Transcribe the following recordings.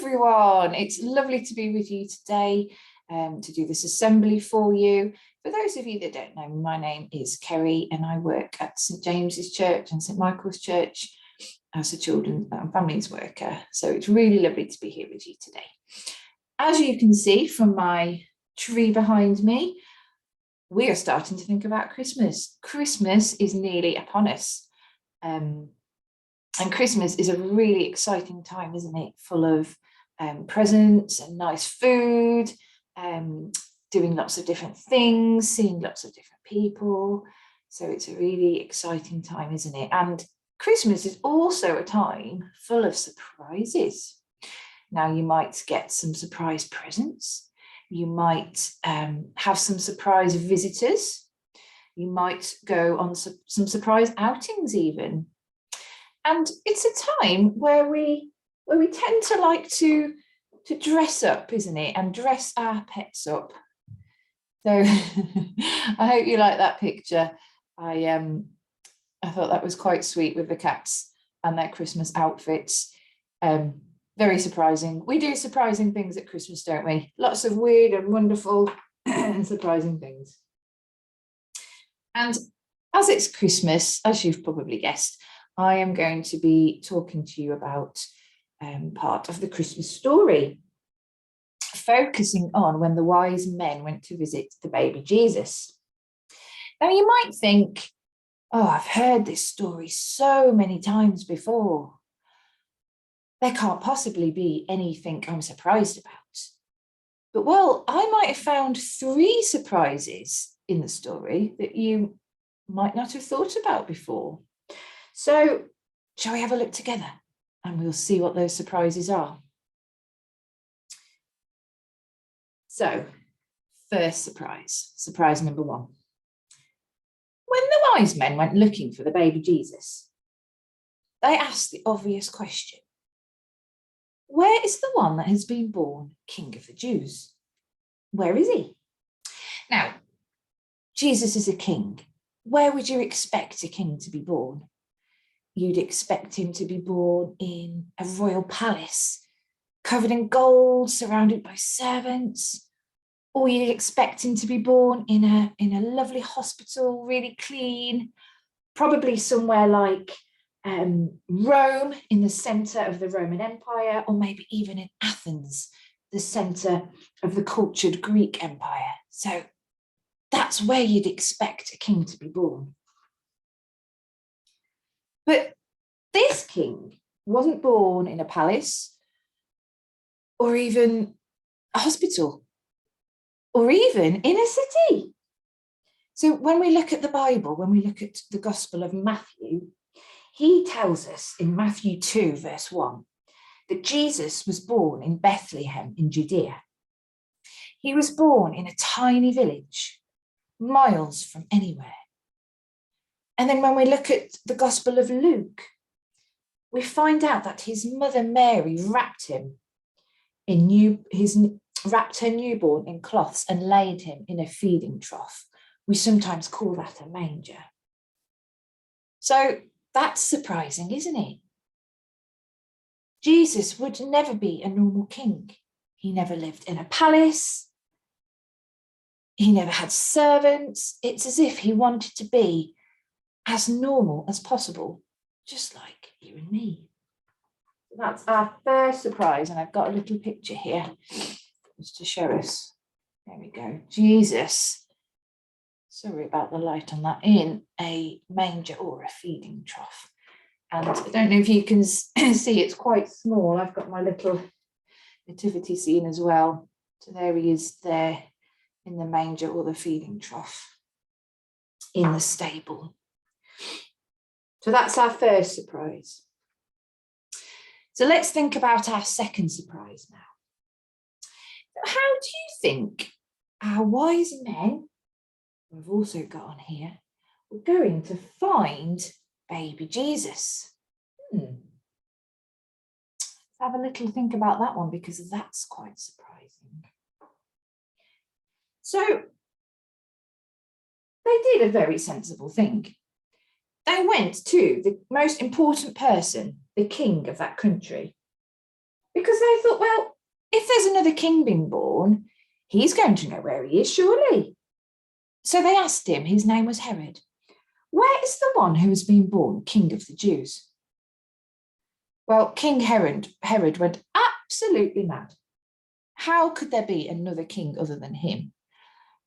everyone. It's lovely to be with you today to do this assembly for you. For those of you that don't know, my name is Keri and I work at St James's Church and St Michael's Church as a children and families worker. So it's really lovely to be here with you today. As you can see from my tree behind me, we are starting to think about Christmas. Christmas is nearly upon us. And Christmas is a really exciting time, isn't it? Full of presents and nice food, doing lots of different things, seeing lots of different people. So it's a really exciting time, isn't it? And Christmas is also a time full of surprises. Now, you might get some surprise presents. You might have some surprise visitors. You might go on some surprise outings even. And it's a time where we tend to like to dress up, isn't it? And dress our pets up. So I hope you like that picture. I thought that was quite sweet with the cats and their Christmas outfits. Very surprising. We do surprising things at Christmas, don't we? Lots of weird and wonderful and surprising things. And as it's Christmas, as you've probably guessed, I am going to be talking to you about part of the Christmas story, focusing on when the wise men went to visit the baby Jesus. Now, you might think, oh, I've heard this story so many times before. There can't possibly be anything I'm surprised about. But, well, I might have found 3 surprises in the story that you might not have thought about before. So, shall we have a look together and we'll see what those surprises are? So, first surprise number 1. When the wise men went looking for the baby Jesus, they asked the obvious question: where is the one that has been born King of the Jews? Where is he? Now, Jesus is a king. Where would you expect a king to be born? You'd expect him to be born in a royal palace, covered in gold, surrounded by servants. Or you'd expect him to be born in a lovely hospital, really clean, probably somewhere like Rome, in the centre of the Roman Empire, or maybe even in Athens, the centre of the cultured Greek Empire. So that's where you'd expect a king to be born. But this king wasn't born in a palace, or even a hospital, or even in a city. So when we look at the Bible, when we look at the Gospel of Matthew, he tells us in Matthew 2, verse 1, that Jesus was born in Bethlehem in Judea. He was born in a tiny village, miles from anywhere. And then when we look at the Gospel of Luke, we find out that his mother Mary wrapped her newborn in cloths and laid him in a feeding trough. We sometimes call that a manger. So that's surprising, isn't it? Jesus would never be a normal king. He never lived in a palace. He never had servants. It's as if he wanted to be as normal as possible, just like you and me. That's our first surprise, and I've got a little picture here just to show us. There we go. Jesus, sorry about the light on that, in a manger or a feeding trough. And I don't know if you can see, it's quite small. I've got my little nativity scene as well. So there he is there in the manger or the feeding trough in the stable. So that's our first surprise. So let's think about our second surprise now. How do you think our wise men, who I've also got on here, were going to find baby Jesus? Let's have a little think about that one, because that's quite surprising. So they did a very sensible thing. They went to the most important person, the king of that country, because they thought, well, if there's another king being born, he's going to know where he is, surely. So they asked him, his name was Herod, where is the one who has been born king of the Jews? Well, King Herod went absolutely mad. How could there be another king other than him?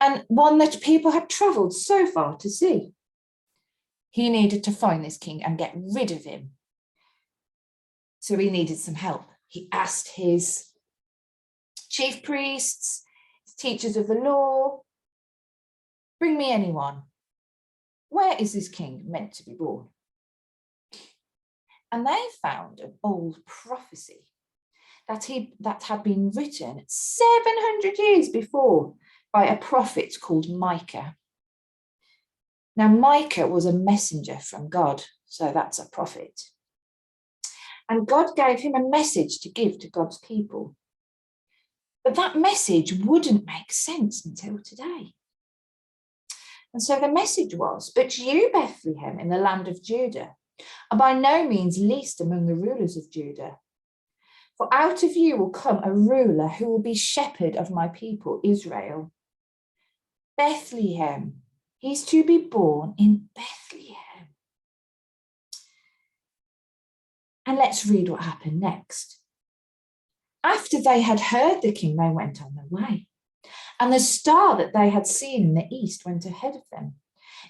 And one that people had travelled so far to see. He needed to find this king and get rid of him. So he needed some help. He asked his chief priests, his teachers of the law, bring me anyone. Where is this king meant to be born? And they found a bold prophecy that had been written 700 years before by a prophet called Micah. Now, Micah was a messenger from God, so that's a prophet. And God gave him a message to give to God's people. But that message wouldn't make sense until today. And so the message was, but you, Bethlehem, in the land of Judah, are by no means least among the rulers of Judah. For out of you will come a ruler who will be shepherd of my people, Israel. Bethlehem, he's to be born in Bethlehem. And let's read what happened next. After they had heard the king, they went on their way. And the star that they had seen in the east went ahead of them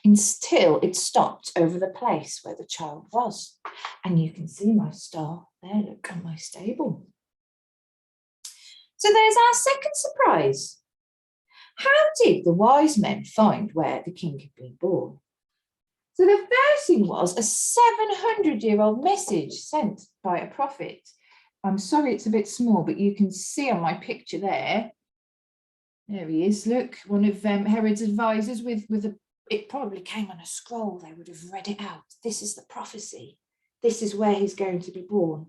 until it stopped over the place where the child was. And you can see my star there, look at my stable. So there's our second surprise. How did the wise men find where the king had been born? So the first thing was a 700-year-old message sent by a prophet. I'm sorry it's a bit small, but you can see on my picture there. There he is, look, one of Herod's advisors it probably came on a scroll, they would have read it out. This is the prophecy. This is where he's going to be born.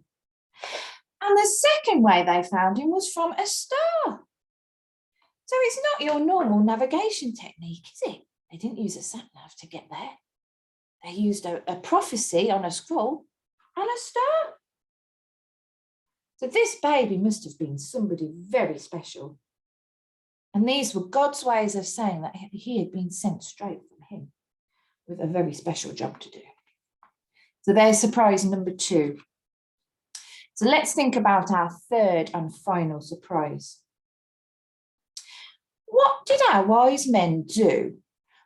And the second way they found him was from a star. So it's not your normal navigation technique, is it? They didn't use a sat-nav to get there. They used a prophecy on a scroll and a star. So this baby must have been somebody very special. And these were God's ways of saying that he had been sent straight from him with a very special job to do. So there's surprise number 2. So let's think about our third and final surprise. What did our wise men do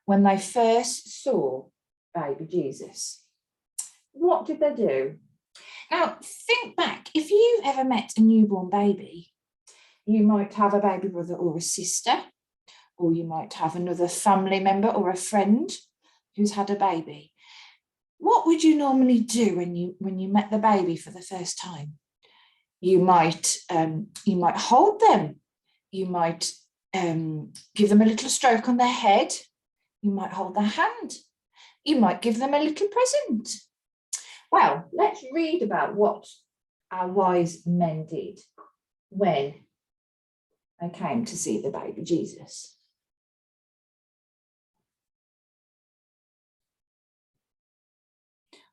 when they first saw baby Jesus? What did they do? Now, think back. If you've ever met a newborn baby, you might have a baby brother or a sister, or you might have another family member or a friend who's had a baby. What would you normally do when you met the baby for the first time? You might hold them. You might give them a little stroke on their head. You might hold their hand. You might give them a little present. Well, let's read about what our wise men did when they came to see the baby Jesus.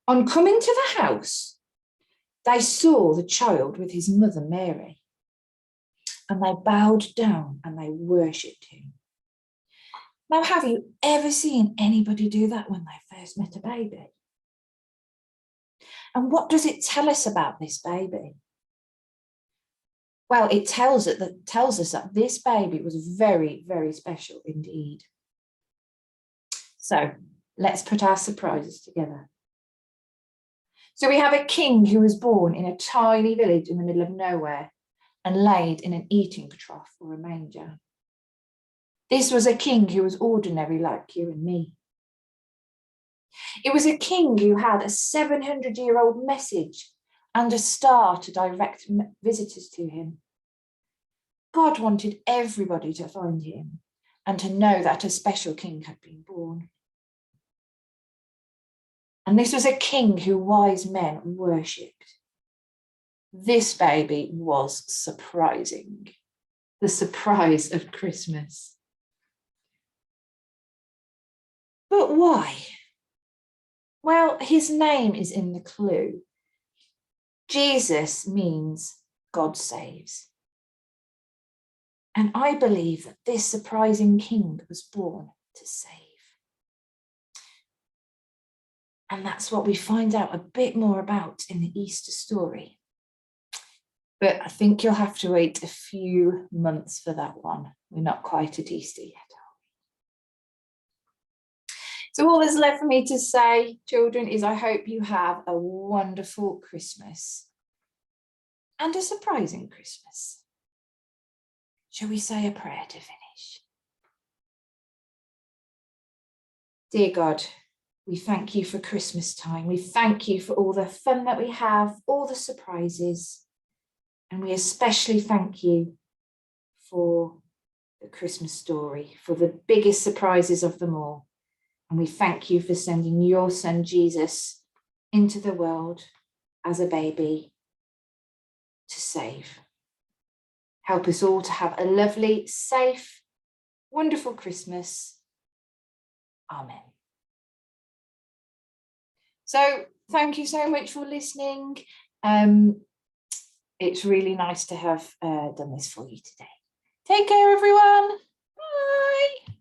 On coming to the house, they saw the child with his mother Mary, and they bowed down and they worshipped him. Now, have you ever seen anybody do that when they first met a baby? And what does it tell us about this baby? Well, it tells us that this baby was very, very special indeed. So let's put our surprises together. So we have a king who was born in a tiny village in the middle of nowhere and laid in an eating trough or a manger. This was a king who was ordinary like you and me. It was a king who had a 700-year-old message and a star to direct visitors to him. God wanted everybody to find him and to know that a special king had been born. And this was a king who wise men worshipped. This baby was surprising, the surprise of Christmas. But why? Well, his name is in the clue. Jesus means God saves. And I believe that this surprising king was born to save. And that's what we find out a bit more about in the Easter story. But I think you'll have to wait a few months for that one. We're not quite at Easter yet, are we? So all that's left for me to say, children, is I hope you have a wonderful Christmas and a surprising Christmas. Shall we say a prayer to finish? Dear God, we thank you for Christmas time. We thank you for all the fun that we have, all the surprises. And we especially thank you for the Christmas story, for the biggest surprises of them all. And we thank you for sending your son, Jesus, into the world as a baby to save. Help us all to have a lovely, safe, wonderful Christmas. Amen. So thank you so much for listening. It's really nice to have done this for you today. Take care, everyone. Bye.